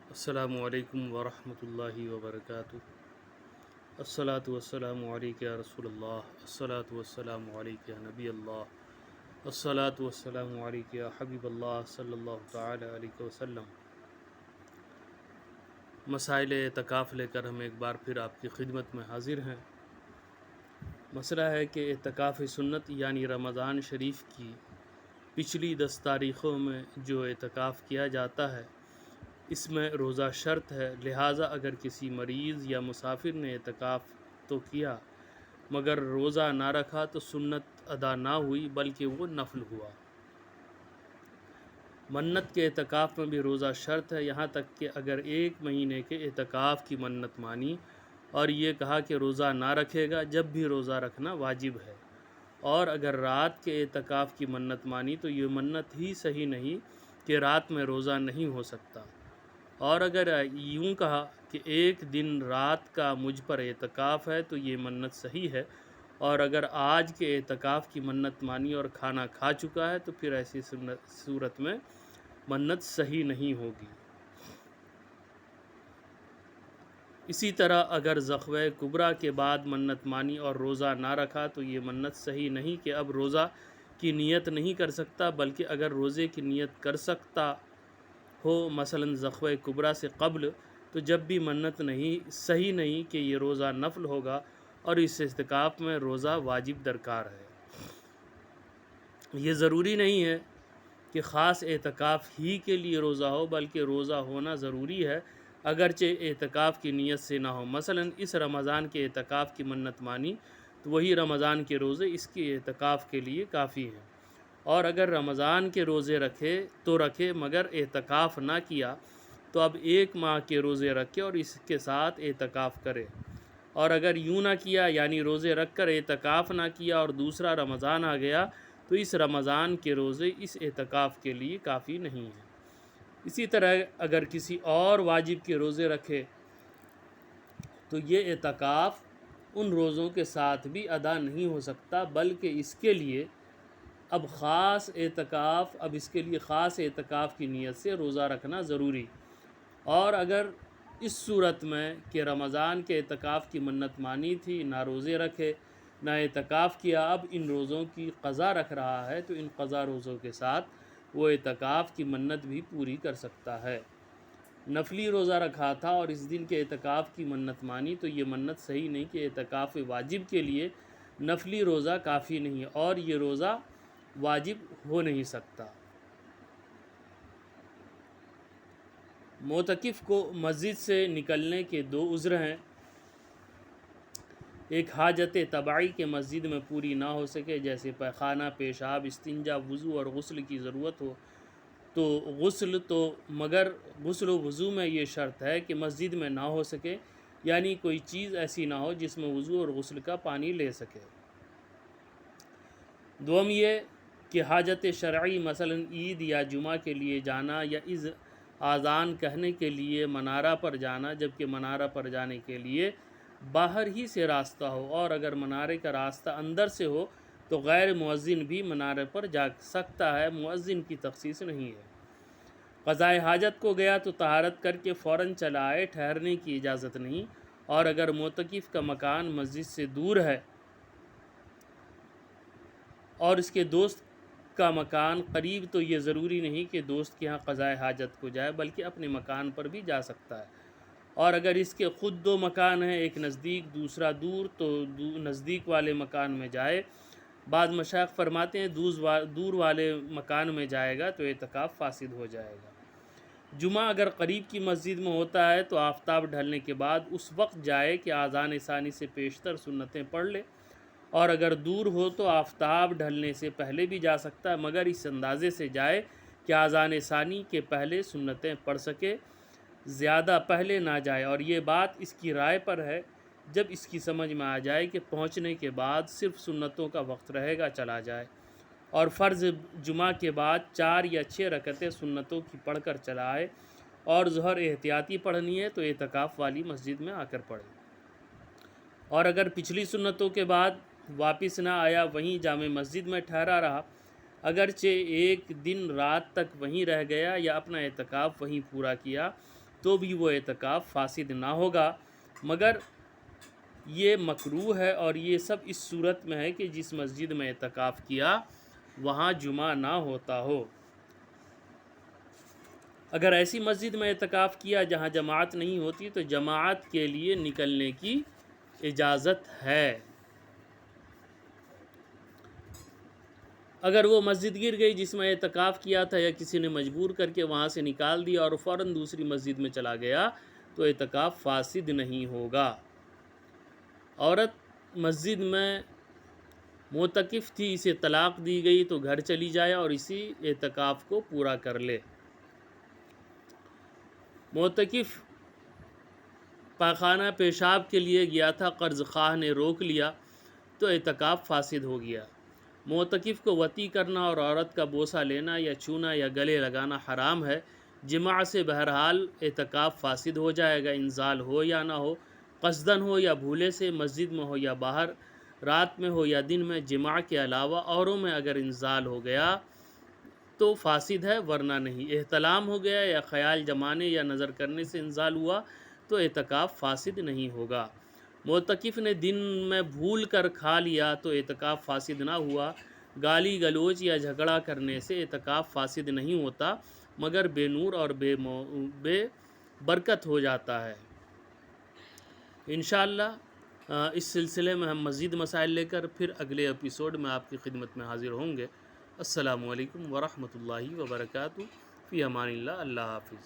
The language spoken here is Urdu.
السلام علیکم ورحمۃ اللہ وبرکاتہ۔ الصلاۃ والسلام علیک یا رسول اللہ، الصلاۃ والسلام علیک یا نبی اللہ، الصلاۃ والسلام علیک یا حبیب اللہ صلی اللہ تعالی علیہ وسلم۔ مسائل اعتکاف لے کر ہم ایک بار پھر آپ کی خدمت میں حاضر ہیں۔ مسئلہ ہے کہ اعتکاف سنت یعنی رمضان شریف کی پچھلی 10 تاریخوں میں جو اعتکاف کیا جاتا ہے اس میں روزہ شرط ہے، لہٰذا اگر کسی مریض یا مسافر نے اعتکاف تو کیا مگر روزہ نہ رکھا تو سنت ادا نہ ہوئی بلکہ وہ نفل ہوا۔ منت کے اعتکاف میں بھی روزہ شرط ہے، یہاں تک کہ اگر 1 مہینے کے اعتکاف کی منت مانی اور یہ کہا کہ روزہ نہ رکھے گا، جب بھی روزہ رکھنا واجب ہے، اور اگر رات کے اعتکاف کی منت مانی تو یہ منت ہی صحیح نہیں کہ رات میں روزہ نہیں ہو سکتا، اور اگر یوں کہا کہ 1 دن رات کا مجھ پر اعتکاف ہے تو یہ منت صحیح ہے، اور اگر آج کے اعتکاف کی منت مانی اور کھانا کھا چکا ہے تو پھر ایسی صورت میں منت صحیح نہیں ہوگی۔ اسی طرح اگر زخوہ کبریٰ کے بعد منت مانی اور روزہ نہ رکھا تو یہ منت صحیح نہیں کہ اب روزہ کی نیت نہیں کر سکتا، بلکہ اگر روزے کی نیت کر سکتا ہو مثلا زخوہ کبریٰ سے قبل تو جب بھی منت نہیں صحیح نہیں کہ یہ روزہ نفل ہوگا، اور اس اعتکاف میں روزہ واجب درکار ہے۔ یہ ضروری نہیں ہے کہ خاص اعتکاف ہی کے لیے روزہ ہو، بلکہ روزہ ہونا ضروری ہے اگرچہ اعتکاف کی نیت سے نہ ہو۔ مثلا اس رمضان کے اعتکاف کی منت مانی تو وہی رمضان کے روزے اس کے اعتکاف کے لیے کافی ہیں، اور اگر رمضان کے روزے رکھے تو رکھے مگر اعتکاف نہ کیا تو اب 1 ماہ کے روزے رکھے اور اس کے ساتھ اعتکاف کرے، اور اگر یوں نہ کیا یعنی روزے رکھ کر اعتکاف نہ کیا اور دوسرا رمضان آ گیا تو اس رمضان کے روزے اس اعتکاف کے لیے کافی نہیں ہیں۔ اسی طرح اگر کسی اور واجب کے روزے رکھے تو یہ اعتکاف ان روزوں کے ساتھ بھی ادا نہیں ہو سکتا، بلکہ اس کے لیے اب اس کے لیے خاص اعتکاف کی نیت سے روزہ رکھنا ضروری، اور اگر اس صورت میں کہ رمضان کے اعتکاف کی منت مانی تھی، نہ روزے رکھے نہ اعتکاف کیا، اب ان روزوں کی قضا رکھ رہا ہے تو ان قضا روزوں کے ساتھ وہ اعتکاف کی منت بھی پوری کر سکتا ہے۔ نفلی روزہ رکھا تھا اور اس دن کے اعتکاف کی منت مانی تو یہ منت صحیح نہیں کہ اعتکاف واجب کے لیے نفلی روزہ کافی نہیں ہے اور یہ روزہ واجب ہو نہیں سکتا۔ معتکف کو مسجد سے نکلنے کے 2 عذر ہیں، ایک حاجت طبعی کے مسجد میں پوری نہ ہو سکے جیسے پیخانہ، پیشاب، استنجا، وضو اور غسل کی ضرورت ہو تو مگر غسل و وضو میں یہ شرط ہے کہ مسجد میں نہ ہو سکے، یعنی کوئی چیز ایسی نہ ہو جس میں وضو اور غسل کا پانی لے سکے۔ دوم یہ کہ حاجت شرعی مثلا عید یا جمعہ کے لیے جانا یا اذان کہنے کے لیے منارہ پر جانا، جبکہ منارہ پر جانے کے لیے باہر ہی سے راستہ ہو، اور اگر منارے کا راستہ اندر سے ہو تو غیر مؤذن بھی منارے پر جا سکتا ہے، مؤذن کی تخصیص نہیں ہے۔ قضاء حاجت کو گیا تو طہارت کر کے فوراً چلا آئے، ٹھہرنے کی اجازت نہیں، اور اگر معتکف کا مکان مسجد سے دور ہے اور اس کے دوست کا مکان قریب تو یہ ضروری نہیں کہ دوست کے ہاں قضاء حاجت کو جائے بلکہ اپنے مکان پر بھی جا سکتا ہے، اور اگر اس کے خود 2 مکان ہیں، ایک نزدیک دوسرا دور تو نزدیک والے مکان میں جائے۔ بعض مشائخ فرماتے ہیں دور والے مکان میں جائے گا تو اعتکاف فاسد ہو جائے گا۔ جمعہ اگر قریب کی مسجد میں ہوتا ہے تو آفتاب ڈھلنے کے بعد اس وقت جائے کہ آذان ثانی سے پیشتر سنتیں پڑھ لے، اور اگر دور ہو تو آفتاب ڈھلنے سے پہلے بھی جا سکتا ہے مگر اس اندازے سے جائے کہ آذان ثانی کے پہلے سنتیں پڑھ سکے، زیادہ پہلے نہ جائے، اور یہ بات اس کی رائے پر ہے جب اس کی سمجھ میں آ جائے کہ پہنچنے کے بعد صرف سنتوں کا وقت رہے گا چلا جائے، اور فرض جمعہ کے بعد 4 یا 6 رکعتیں سنتوں کی پڑھ کر چلا آئے، اور ظہر احتیاطی پڑھنی ہے تو اعتکاف والی مسجد میں آ کر پڑھے، اور اگر پچھلی سنتوں کے بعد واپس نہ آیا وہیں جامع مسجد میں ٹھہرا رہا، اگرچہ 1 دن رات تک وہیں رہ گیا یا اپنا اعتکاف وہیں پورا کیا، تو بھی وہ اعتکاف فاسد نہ ہوگا، مگر یہ مکروہ ہے، اور یہ سب اس صورت میں ہے کہ جس مسجد میں اعتکاف کیا وہاں جمعہ نہ ہوتا ہو۔ اگر ایسی مسجد میں اعتکاف کیا جہاں جماعت نہیں ہوتی تو جماعت کے لیے نکلنے کی اجازت ہے۔ اگر وہ مسجد گر گئی جس میں اعتکاف کیا تھا یا کسی نے مجبور کر کے وہاں سے نکال دیا اور فوراً دوسری مسجد میں چلا گیا تو اعتکاف فاسد نہیں ہوگا۔ عورت مسجد میں معتکف تھی، اسے طلاق دی گئی تو گھر چلی جائے اور اسی اعتکاف کو پورا کر لے۔ معتکف پاخانہ پیشاب کے لیے گیا تھا، قرض خواہ نے روک لیا تو اعتکاف فاسد ہو گیا۔ معتکف کو وطی کرنا اور عورت کا بوسہ لینا یا چھونا یا گلے لگانا حرام ہے۔ جماع سے بہرحال اعتکاف فاسد ہو جائے گا، انزال ہو یا نہ ہو، قصداً ہو یا بھولے سے، مسجد میں ہو یا باہر، رات میں ہو یا دن میں۔ جماع کے علاوہ اوروں میں اگر انزال ہو گیا تو فاسد ہے، ورنہ نہیں۔ احتلام ہو گیا یا خیال جمانے یا نظر کرنے سے انزال ہوا تو اعتکاف فاسد نہیں ہوگا۔ معتکف نے دن میں بھول کر کھا لیا تو اعتکاف فاسد نہ ہوا۔ گالی گلوچ یا جھگڑا کرنے سے اعتکاف فاسد نہیں ہوتا، مگر بے نور اور بے برکت ہو جاتا ہے۔ انشاءاللہ اس سلسلے میں ہم مزید مسائل لے کر پھر اگلے ایپیسوڈ میں آپ کی خدمت میں حاضر ہوں گے۔ السلام علیکم ورحمۃ اللہ وبرکاتہ۔ فی امان اللہ۔ اللہ حافظ۔